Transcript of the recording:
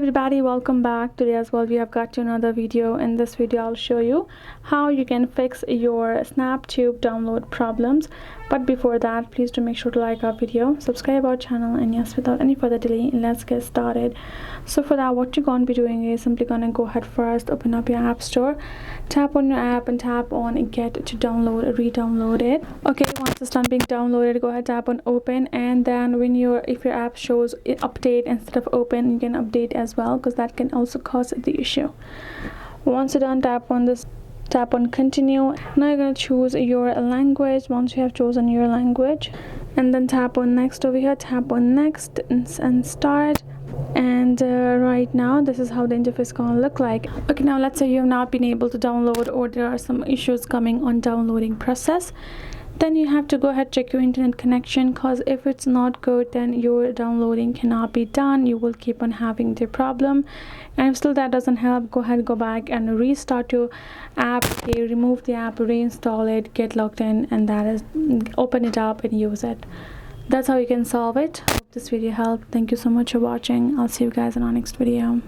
everybody, welcome back. Today as well we have got to another video. In this video I'll show you how you can fix your Snaptube download problems. But before that, please do make sure to like our video, subscribe our channel, and yes, without any further delay, let's get started. So for that, what you're going to be doing is simply going to go ahead first, open up your app store, tap on your app and tap on get to download, re-download it. Okay, once it's done being downloaded, go ahead, tap on open, and then if your app shows update instead of open, you can update as well, because that can also cause the issue. Once you're done, tap on continue. Now you're going to choose your language. Once you have chosen your language, and then tap on next over here, tap on next and start. And right now this is how the interface gonna look like. Okay, now let's say you have not been able to download, or there are some issues coming on downloading process. Then you have to go ahead, check your internet connection, because if it's not good, then your downloading cannot be done. You will keep on having the problem, and if still that doesn't help, go ahead, go back and restart your app. Okay, remove the app, reinstall it, get logged in, and that is, open it up and use it. That's how you can solve it. Hope this video helped. Thank you so much for watching. I'll see you guys in our next video.